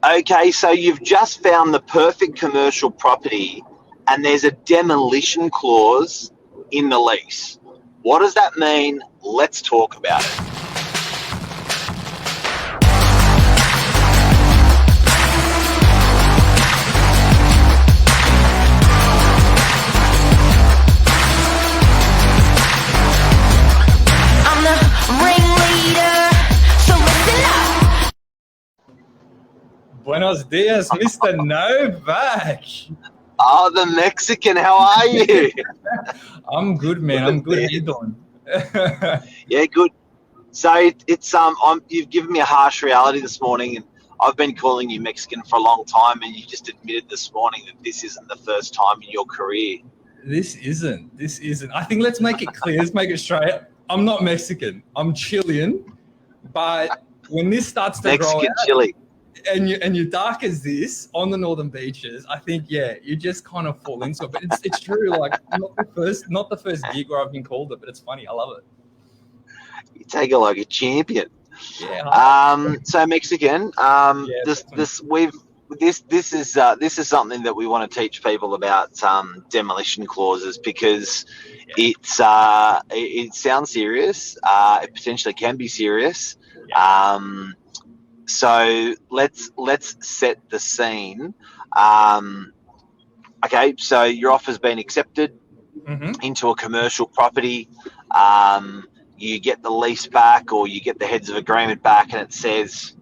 Okay, so you've just found the perfect commercial property and there's a demolition clause in the lease. What does that mean? Let's talk about it. I'm the ringleader, so listen up. Buenos dias, Mr. Novak. Oh, the Mexican, how are you? I'm good, man. I'm good. How you doing? Yeah, good. So you've given me a harsh reality this morning, and I've been calling you Mexican for a long time, and you just admitted this morning that this isn't the first time in your career. This isn't. I think let's make it clear. Let's make it straight. I'm not Mexican. I'm Chilean. But when this starts to grow Mexican out, chili. and you're dark as this on the northern beaches, I think you just kind of fall into it. But it's true. Like not the first gig where I've been called it, but it's funny. I love it. You take it like a champion. Yeah. So Mexican. This is something that we want to teach people about demolition clauses, because it sounds serious. It potentially can be serious. So let's set the scene. Okay, so your offer's been accepted into a commercial property. You get the lease back, or you get the heads of agreement back, and it says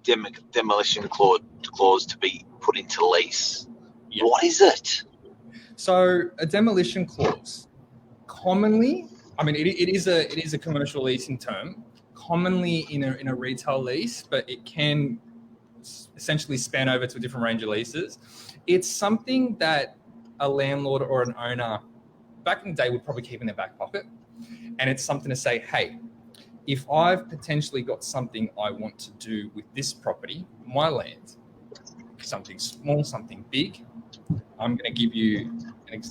demolition clause to be put into lease. Yep. What is it? So a demolition clause, commonly, I mean, it is a commercial leasing term, commonly in a retail lease, but it can essentially span over to a different range of leases. It's something that a landlord or an owner back in the day would probably keep in their back pocket. And it's something to say, hey, if I've potentially got something I want to do with this property, my land, something small, something big, I'm going to give you an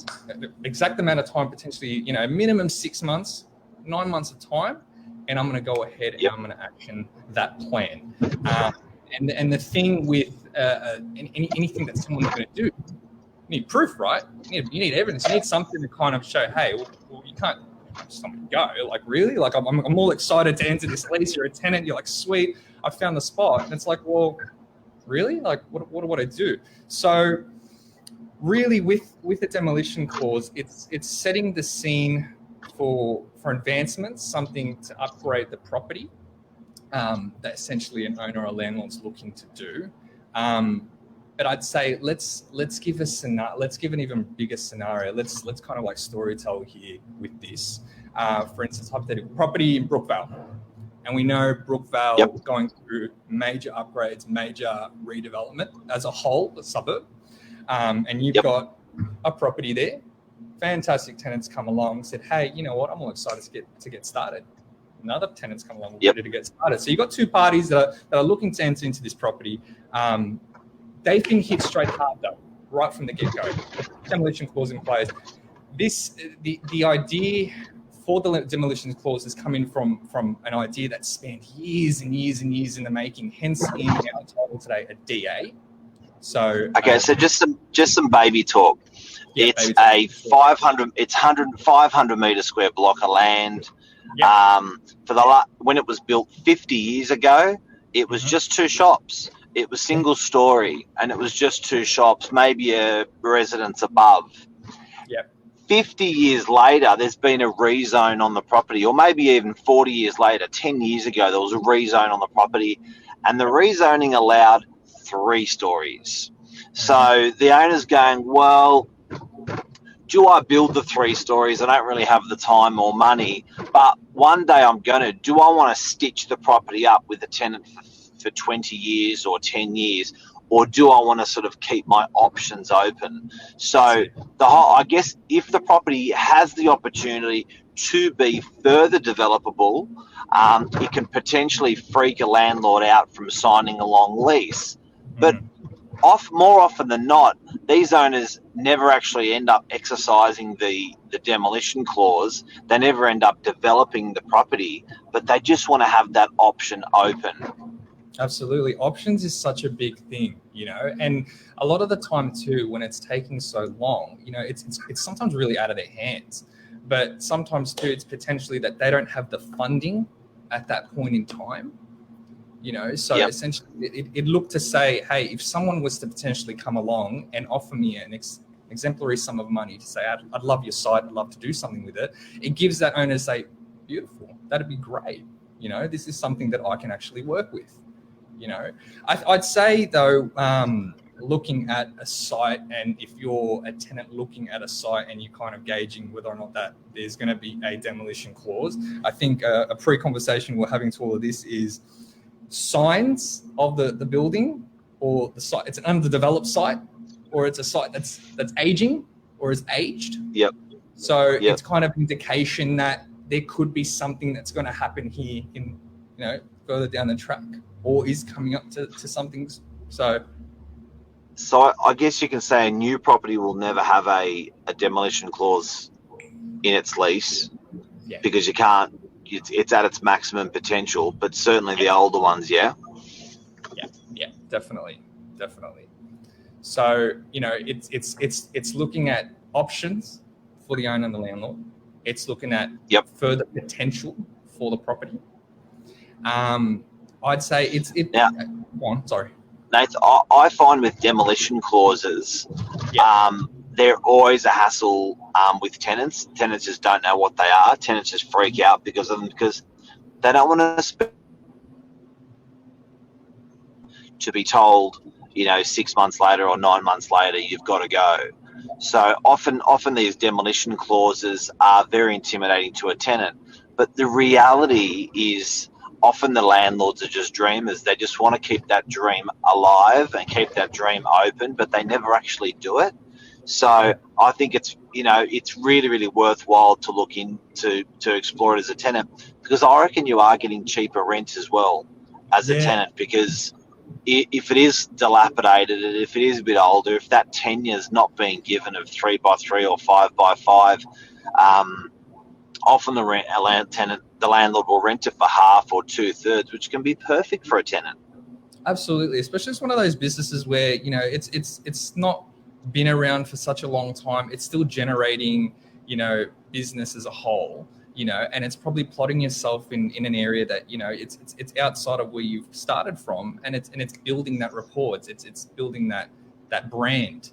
exact amount of time, potentially, minimum 6 months, 9 months of time, and I'm going to go ahead and I'm going to action that plan. And the thing with anything that someone's going to do, you need proof, right? You need evidence. You need something to kind of show, hey, well you can't just let me go. Like, really? Like, I'm all excited to enter this lease. You're a tenant. You're like, sweet, I found the spot. And it's like, well, really? Like, what do I do? So really with the demolition clause, it's setting the scene for advancements, something to upgrade the property that essentially an owner or landlord's looking to do. But I'd say let's give an even bigger scenario. Let's kind of like storytell here with this. For instance, hypothetical property in Brookvale, and we know Brookvale going through major upgrades, major redevelopment as a whole, the suburb, and you've got a property there. Fantastic tenants come along, said, hey, you know what? I'm all excited to get started. Another tenants come along, ready to get started. So you've got two parties that are looking to enter into this property. They've been hit straight hard though, right from the get-go. Demolition clause in place. The idea for the demolition clause is coming from an idea that spanned years and years and years in the making. Hence, in our title today, a DA. So so just some baby talk. It's baby talk. a 500 meter square block of land. When it was built 50 years ago, it was just two shops. It was single story, and it was just two shops, maybe a residence above. 50 years later, there's been a rezone on the property, or maybe even 40 years later, 10 years ago, there was a rezone on the property, and the rezoning allowed 3 stories. So the owner's going, well, do I build the 3 stories? I don't really have the time or money, but one day I'm going to. Do I want to stitch the property up with a tenant for 20 years or 10 years, or do I want to sort of keep my options open? So I guess if the property has the opportunity to be further developable, it can potentially freak a landlord out from signing a long lease. But more often than not, these owners never actually end up exercising the demolition clause. They never end up developing the property, but they just want to have that option open. Absolutely. Options is such a big thing, and a lot of the time too, when it's taking so long, it's sometimes really out of their hands. But sometimes too, it's potentially that they don't have the funding at that point in time, So essentially, it looked to say, hey, if someone was to potentially come along and offer me an exemplary sum of money to say, I'd love your site, I'd love to do something with it, it gives that owner to say, beautiful, that'd be great. This is something that I can actually work with. I'd say though, looking at a site, and if you're a tenant looking at a site and you're kind of gauging whether or not that there's going to be a demolition clause, I think a pre-conversation we're having to all of this is signs of the building or the site. It's an underdeveloped site, or it's a site that's aging or is aged. Yep. So it's kind of indication that there could be something that's going to happen here in, further down the track, or is coming up to something. So I guess you can say a new property will never have a demolition clause in its lease, because you can't. It's at its maximum potential, but certainly the older ones, yeah, definitely. So it's looking at options for the owner and the landlord. It's looking at further potential for the property. I'd say go on, sorry. Nate, I find with demolition clauses, they're always a hassle with tenants. Tenants just don't know what they are. Tenants just freak out because of them, because they don't want to be told, 6 months later or 9 months later, you've got to go. So often these demolition clauses are very intimidating to a tenant. But the reality is, often the landlords are just dreamers. They just want to keep that dream alive and keep that dream open, but they never actually do it. So I think it's really, really worthwhile to look into to explore it as a tenant, because I reckon you are getting cheaper rent as well as a tenant, because if it is dilapidated and if it is a bit older, if that tenure is not being given of 3x3 or 5x5, often the landlord will rent it for half or 2/3, which can be perfect for a tenant. Absolutely, especially it's one of those businesses where it's not been around for such a long time. It's still generating business as a whole, and it's probably plotting yourself in an area that it's outside of where you've started from, and it's building that rapport. It's building that brand.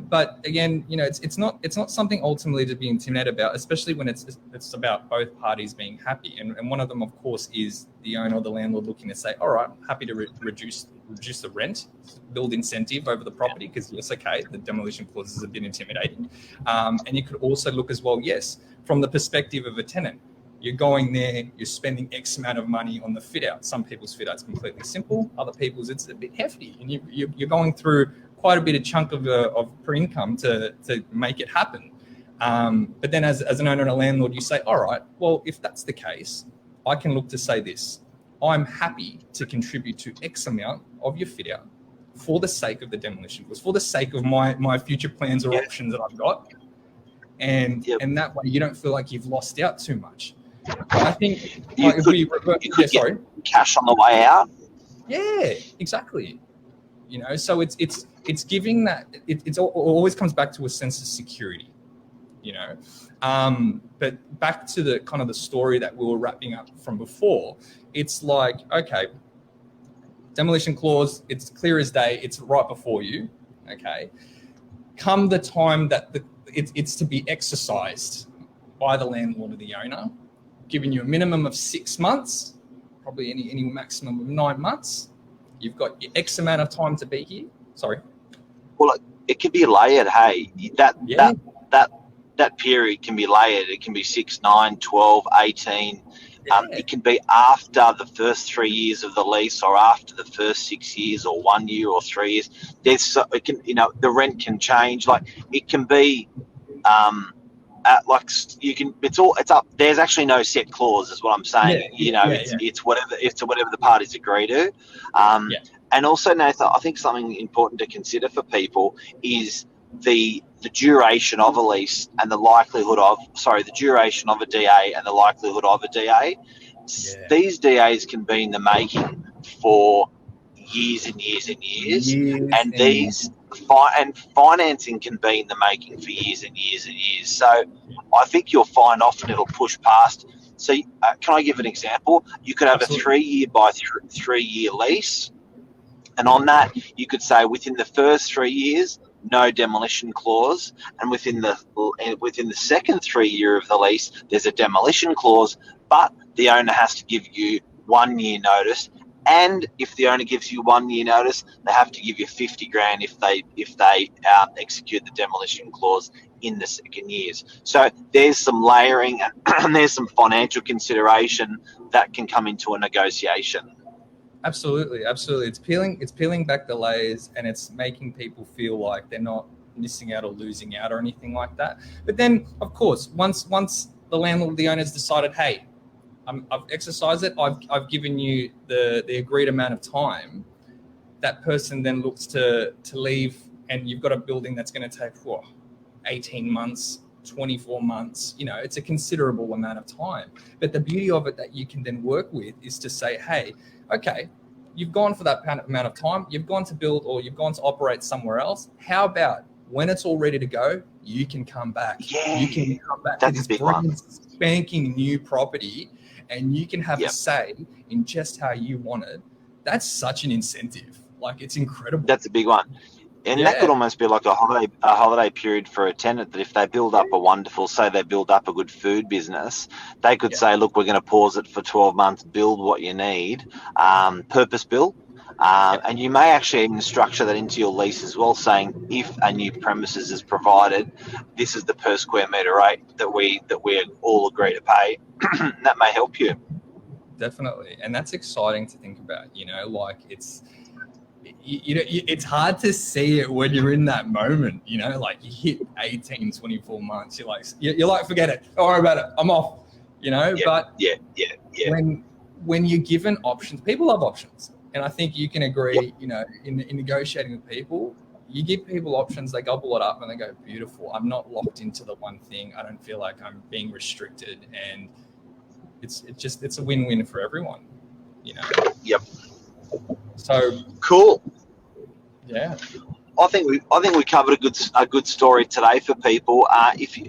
But again, it's not something ultimately to be intimidated about, especially when it's about both parties being happy. And one of them, of course, is the owner or the landlord looking to say, all right, I'm happy to reduce the rent, build incentive over the property, because yes, okay, the demolition clauses have been intimidating. And you could also look as well, yes, from the perspective of a tenant. You're going there, you're spending X amount of money on the fit out. Some people's fit out's completely simple, other people's it's a bit hefty, and you're going through quite a bit of chunk of per income to make it happen. But then as an owner and a landlord, you say, all right, well, if that's the case, I can look to say this: I'm happy to contribute to X amount of your fit out for the sake of the demolition clause, for the sake of my future plans or options that I've got. And that way you don't feel like you've lost out too much. I think if we revert, get cash on the way out. Yeah, exactly. So it's giving that it always comes back to a sense of security, but back to the kind of the story that we were wrapping up from before. It's like, okay, demolition clause, it's clear as day, it's right before you. Okay, come the time that it's to be exercised by the landlord or the owner, giving you a minimum of 6 months, probably any maximum of 9 months. You've got X amount of time to be here. Sorry. Well, it could be layered. Hey, that period can be layered. It can be 6, 9, 12, 18. It can be after the first 3 years of the lease, or after the first 6 years, or 1 year, or 3 years. The rent can change. Like, it can be, it's up. There's actually no set clause, is what I'm saying. It's whatever the parties agree to. And also, Nathan, I think something important to consider for people is the duration of a lease and the duration of a DA and the likelihood of a DA. These DAs can be in the making for years and years and years, and financing can be in the making for years and years and years. So I think you'll find often it'll push past. So can I give an example? You could have Absolutely. a 3 year by 3 year lease, and on that you could say within the first 3 years, no demolition clause, and within the second 3 year of the lease, there's a demolition clause, but the owner has to give you 1 year notice. And if the owner gives you 1 year notice, they have to give you 50 grand if they execute the demolition clause in the second years. So there's some layering and there's some financial consideration that can come into a negotiation. Absolutely. It's peeling back the layers, and it's making people feel like they're not missing out or losing out or anything like that. But then, of course, once the landlord, the owner's decided, hey, I've exercised it, I've given you the agreed amount of time, that person then looks to leave, and you've got a building that's going to take 18 months, 24 months. It's a considerable amount of time. But the beauty of it that you can then work with is to say, hey, okay, you've gone for that amount of time, you've gone to build or you've gone to operate somewhere else. How about when it's all ready to go, you can come back. Yeah, you can come back that's to this a big one. Spanking new property, and you can have a say in just how you want it. That's such an incentive. Like, it's incredible. That's a big one. And that could almost be like a holiday period for a tenant, that if they build up they build up a good food business, they could say, look, we're going to pause it for 12 months, build what you need, purpose build. And you may actually even structure that into your lease as well, saying if a new premises is provided, this is the per square metre rate that we all agree to pay. That may help you. Definitely. And that's exciting to think about, it's hard to see it when you're in that moment, like you hit 18, 24 months, you're like, forget it, don't worry about it, I'm off, but when you're given options, people love options. And I think you can agree, in negotiating with people, you give people options, they gobble it up and they go, beautiful, I'm not locked into the one thing, I don't feel like I'm being restricted, and it's a win-win for everyone, Yep. So cool. Yeah, I think we covered a good story today for people.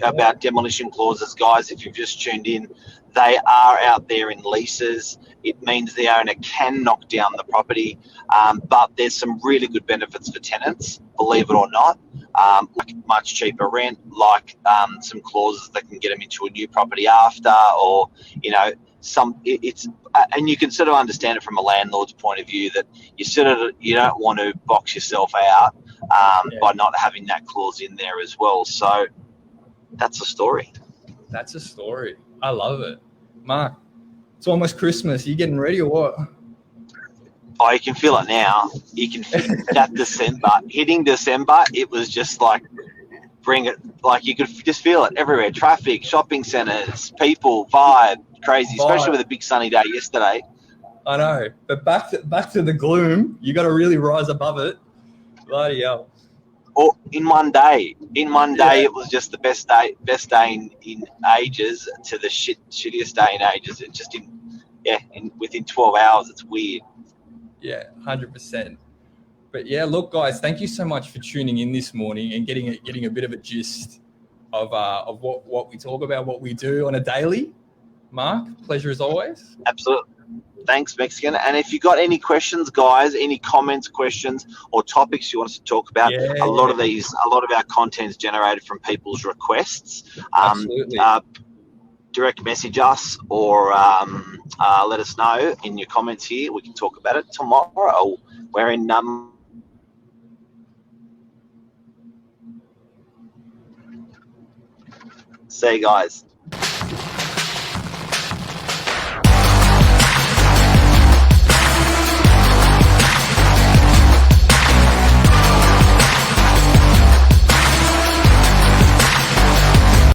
About demolition clauses, guys. If you've just tuned in, they are out there in leases. It means the owner can knock down the property, but there's some really good benefits for tenants, believe it or not. Like much cheaper rent, like some clauses that can get them into a new property after, or and you can sort of understand it from a landlord's point of view, that you don't want to box yourself out by not having that clause in there as well. So that's a story. That's a story. I love it. Mark, it's almost Christmas. You getting ready or what? Oh, you can feel it now. You can feel that December. Hitting December, it was just like, bring it. Like, you could just feel it everywhere. Traffic, shopping centres, people, vibe, crazy. Especially with a big sunny day yesterday. I know, but back to the gloom. You got to really rise above it. Bloody hell. Or in one day, it was just the best day in ages to the shittiest day in ages. It just within 12 hours, it's weird. Yeah, 100%. But yeah, look, guys, thank you so much for tuning in this morning and getting a bit of a gist of what we talk about, what we do on a daily. Mark, pleasure as always. Absolutely. Thanks, Mexican. And if you got any questions, guys, any comments, questions, or topics you want us to talk about, a lot of our content is generated from people's requests. Absolutely. Direct message us or let us know in your comments here. We can talk about it tomorrow. We're in see you guys.